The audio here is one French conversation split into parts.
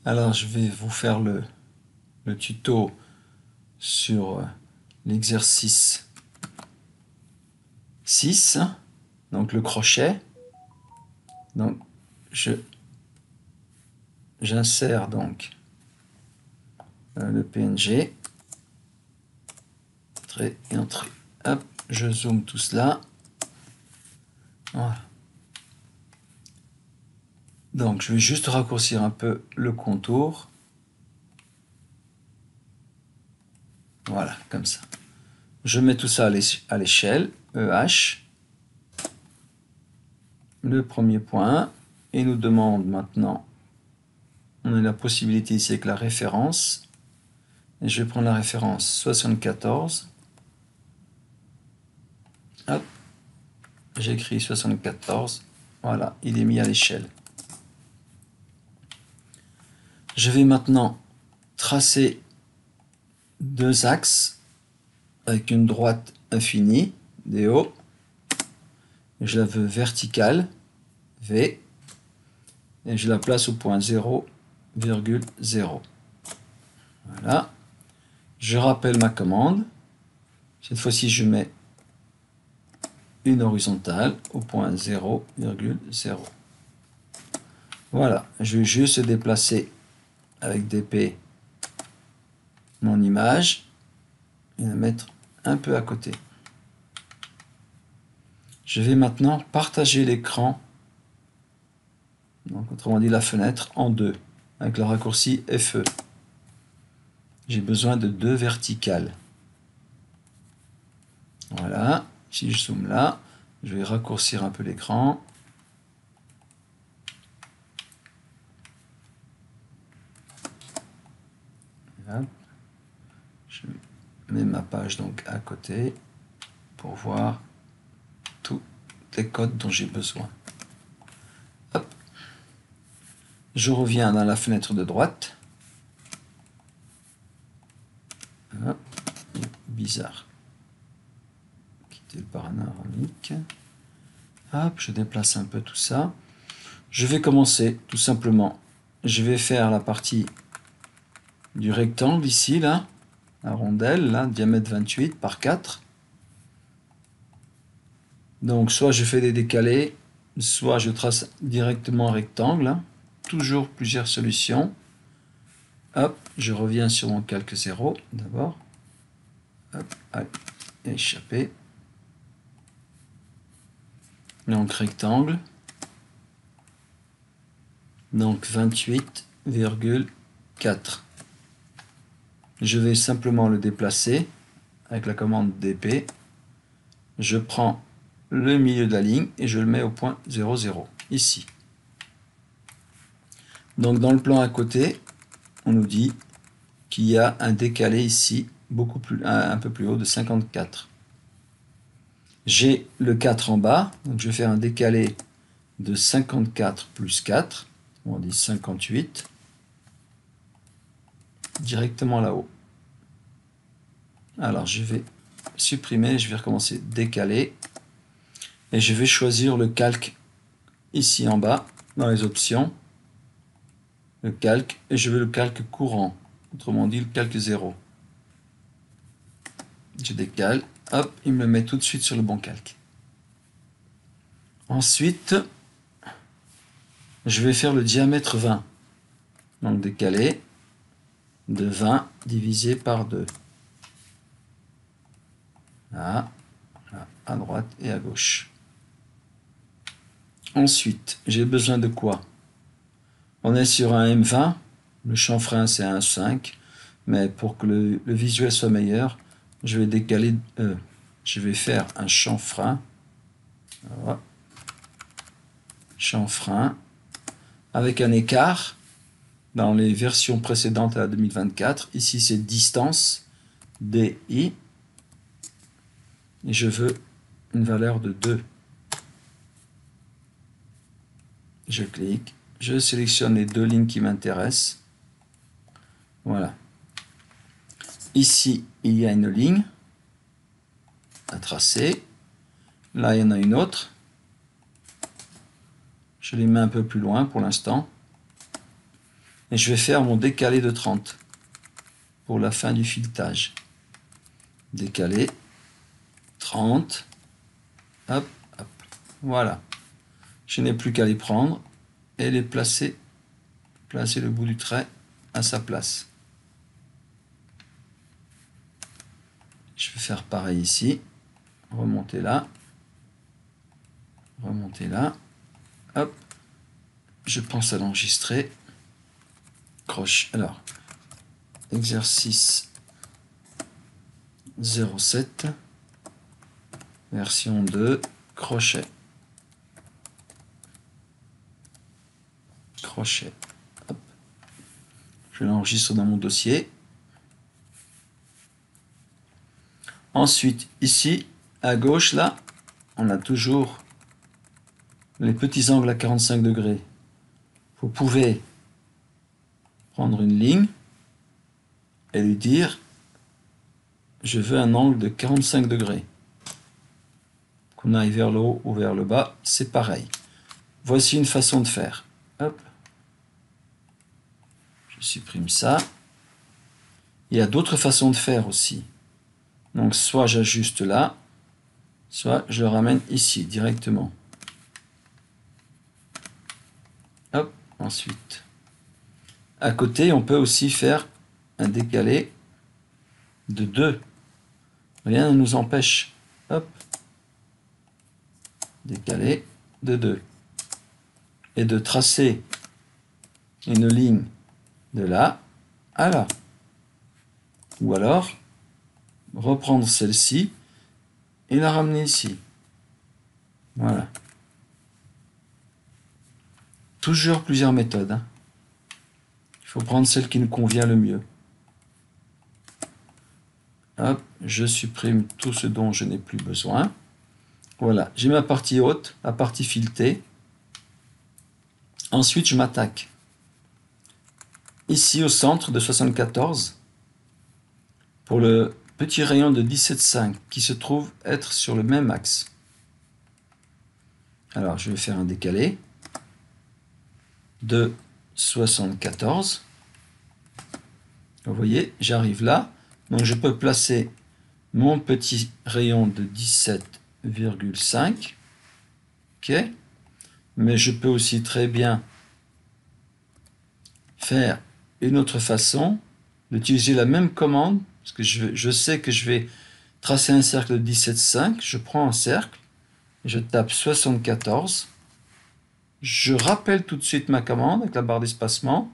Alors je vais vous faire le tuto sur l'exercice 6, donc le crochet. Donc j'insère donc le PNG, entrée et entrée. Hop, je zoome tout cela. Voilà. Donc je vais juste raccourcir un peu le contour. Voilà, comme ça. Je mets tout ça à l'échelle, EH. Le premier point, et nous demande maintenant, on a la possibilité ici avec la référence, et je vais prendre la référence 74. Hop, j'écris 74. Voilà, il est mis à l'échelle. Je vais maintenant tracer deux axes avec une droite infinie, DO. Je la veux verticale, V, et je la place au point 0,0. Voilà. Je rappelle ma commande. Cette fois-ci, je mets une horizontale au point 0,0. Voilà, je vais juste déplacer avec DP mon image et la mettre un peu à côté. Je vais maintenant partager l'écran, donc autrement dit la fenêtre, en deux, avec le raccourci FE. J'ai besoin de deux verticales. Voilà, si je zoome là, je vais raccourcir un peu l'écran. Je mets ma page donc à côté pour voir tous les codes dont j'ai besoin. Hop. Je reviens dans la fenêtre de droite. Hop. Bizarre. Quitter le panoramique. Hop, je déplace un peu tout ça. Je vais commencer tout simplement. Je vais faire la partie du rectangle ici, là, la rondelle, là, diamètre 28 par 4. Donc soit je fais des décalés, soit je trace directement un rectangle, hein. Toujours plusieurs solutions. Hop, je reviens sur mon calque 0 d'abord. Hop, allez, échappé. Donc rectangle. Donc 28,4. Je vais simplement le déplacer avec la commande DP. Je prends le milieu de la ligne et je le mets au point 0,0, ici. Donc dans le plan à côté, on nous dit qu'il y a un décalé ici, un peu plus haut, de 54. J'ai le 4 en bas, donc je vais faire un décalé de 54 plus 4, on dit 58, directement là-haut. Alors je vais supprimer, je vais recommencer décaler, et je vais choisir le calque ici en bas, dans les options, le calque, et je veux le calque courant, autrement dit le calque 0. Je décale, hop, il me le met tout de suite sur le bon calque. Ensuite, je vais faire le diamètre 20. Donc décaler de 20 divisé par 2. Là, à droite et à gauche. Ensuite, j'ai besoin de quoi? On est sur un M20, le chanfrein c'est un 5, mais pour que le visuel soit meilleur, je vais décaler, je vais faire un chanfrein, voilà. Chanfrein, avec un écart. Dans les versions précédentes à la 2024, ici c'est distance, DI, et je veux une valeur de 2. Je clique, je sélectionne les deux lignes qui m'intéressent. Voilà. Ici, il y a une ligne à tracer. Là, il y en a une autre. Je les mets un peu plus loin pour l'instant. Et je vais faire mon décalé de 30 pour la fin du filetage. Décalé 30. Hop, hop. Voilà. Je n'ai plus qu'à les prendre et les placer le bout du trait à sa place. Je vais faire pareil ici. Remonter là. Remonter là. Hop. Je pense à l'enregistrer. Croche. Alors, exercice 07. Version 2. Crochet. Crochet. Hop. Je l'enregistre dans mon dossier. Ensuite, ici, à gauche, là, on a toujours les petits angles à 45 degrés. Vous pouvez prendre une ligne et lui dire je veux un angle de 45 degrés. Qu'on aille vers le haut ou vers le bas, c'est pareil. Voici une façon de faire. Hop. Je supprime ça. Il y a d'autres façons de faire aussi. Donc soit j'ajuste là, soit je le ramène ici directement. Hop, ensuite. À côté, on peut aussi faire un décalé de 2. Rien ne nous empêche. Hop. Décalé de 2. Et de tracer une ligne de là à là. Ou alors, reprendre celle-ci et la ramener ici. Voilà. Toujours plusieurs méthodes. Hein. Il faut prendre celle qui nous convient le mieux. Hop, je supprime tout ce dont je n'ai plus besoin. Voilà, j'ai ma partie haute, la partie filetée. Ensuite, je m'attaque. Ici, au centre de 74, pour le petit rayon de 17,5 qui se trouve être sur le même axe. Alors, je vais faire un décalé de 74. Vous voyez, j'arrive là. Donc, je peux placer mon petit rayon de 17,5. OK. Mais je peux aussi très bien faire une autre façon d'utiliser la même commande. Parce que je sais que je vais tracer un cercle de 17,5. Je prends un cercle. Je tape 74. Je rappelle tout de suite ma commande avec la barre d'espacement.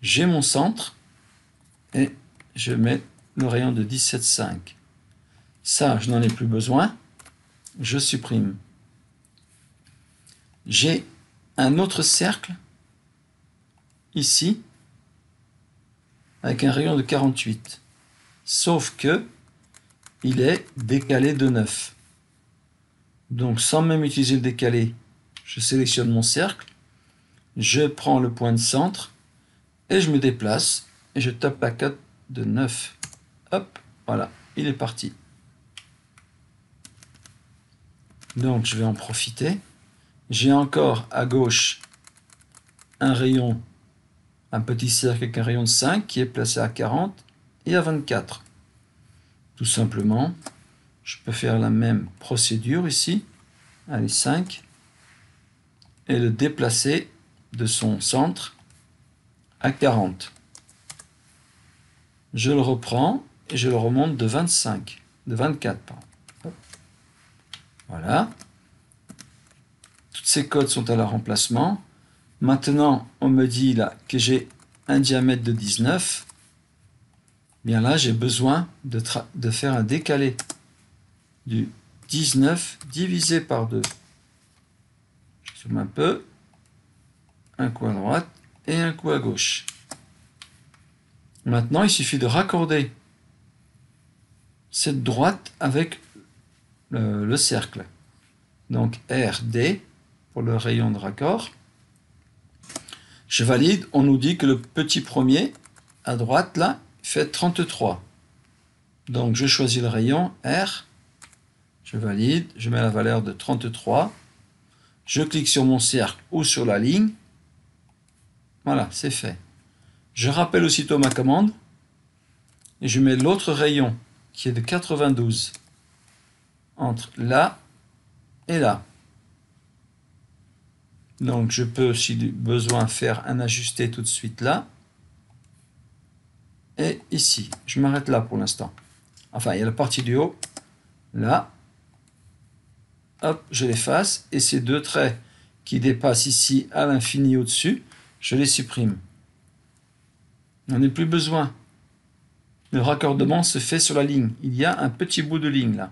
J'ai mon centre. Et je mets le rayon de 17,5. Ça, je n'en ai plus besoin. Je supprime. J'ai un autre cercle ici avec un rayon de 48. Sauf que il est décalé de 9. Donc sans même utiliser le décalé, je sélectionne mon cercle, je prends le point de centre et je me déplace et je tape la cote de 9. Hop, voilà, il est parti. Donc je vais en profiter. J'ai encore à gauche un rayon, un petit cercle avec un rayon de 5 qui est placé à 40 et à 24. Tout simplement, je peux faire la même procédure ici. Allez, 5. Et le déplacer de son centre à 40. Je le reprends et je le remonte de 25. De 24, pardon. Voilà. Toutes ces codes sont à leur remplacement. Maintenant, on me dit là que j'ai un diamètre de 19. Bien là, j'ai besoin de faire un décalé du 19 divisé par 2. Je zoome un peu. Un coup à droite et un coup à gauche. Maintenant, il suffit de raccorder cette droite avec le cercle. Donc RD pour le rayon de raccord. Je valide, on nous dit que le petit premier à droite là fait 33. Donc je choisis le rayon R, je valide, je mets la valeur de 33, je clique sur mon cercle ou sur la ligne. Voilà, c'est fait. Je rappelle aussitôt ma commande et je mets l'autre rayon qui est de 92 entre là et là. Donc je peux, si besoin, faire un ajusté tout de suite là. Et ici, je m'arrête là pour l'instant. Enfin, il y a la partie du haut, là. Hop, je l'efface. Et ces deux traits qui dépassent ici à l'infini au-dessus, je les supprime. On n'a plus besoin. Le raccordement se fait sur la ligne. Il y a un petit bout de ligne là.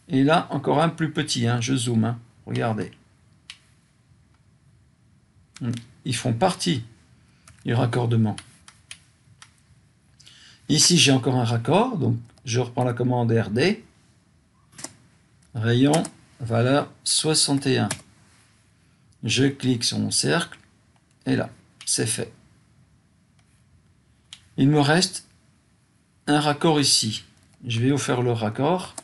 Et là, encore un plus petit. Hein, je zoome. Hein. Regardez. Ils font partie du raccordement. Ici, j'ai encore un raccord. Donc, je reprends la commande RD. Rayon, valeur 61. Je clique sur mon cercle. Et là, c'est fait. Il me reste un raccord ici. Je vais vous faire le raccord.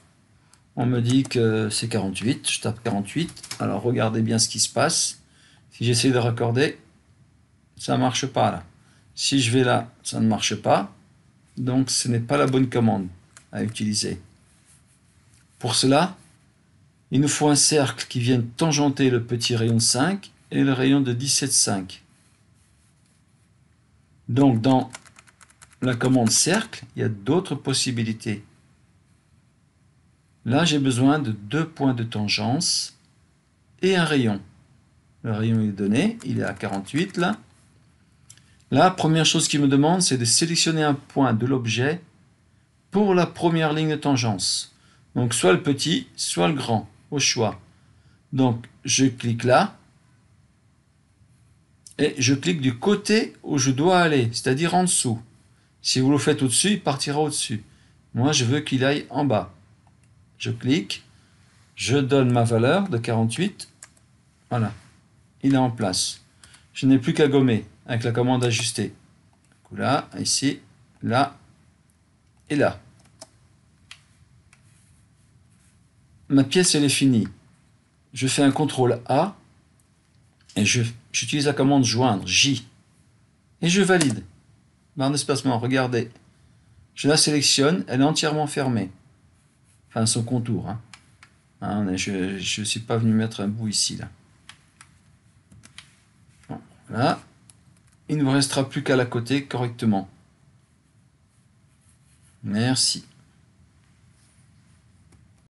On me dit que c'est 48. Je tape 48. Alors, regardez bien ce qui se passe. Si j'essaie de raccorder, ça ne marche pas là. Si je vais là, ça ne marche pas. Donc, ce n'est pas la bonne commande à utiliser. Pour cela, il nous faut un cercle qui vienne tangenter le petit rayon de 5 et le rayon de 17,5. Donc, dans la commande cercle, il y a d'autres possibilités. Là, j'ai besoin de 2 points de tangence et un rayon. Le rayon est donné, il est à 48 là. La première chose qu'il me demande, c'est de sélectionner un point de l'objet pour la première ligne de tangence. Donc soit le petit, soit le grand, au choix. Donc je clique là, et je clique du côté où je dois aller, c'est-à-dire en dessous. Si vous le faites au-dessus, il partira au-dessus. Moi, je veux qu'il aille en bas. Je clique, je donne ma valeur de 48. Voilà, il est en place. Je n'ai plus qu'à gommer avec la commande ajuster. Là, ici, là et là. Ma pièce, elle est finie. Je fais un CTRL A et j'utilise la commande joindre, J. Et je valide. Barre d'espacement, regardez. Je la sélectionne, elle est entièrement fermée. Enfin, son contour. Je ne suis pas venu mettre un bout ici. Là. Bon, là. Il ne vous restera plus qu'à la coter correctement. Merci.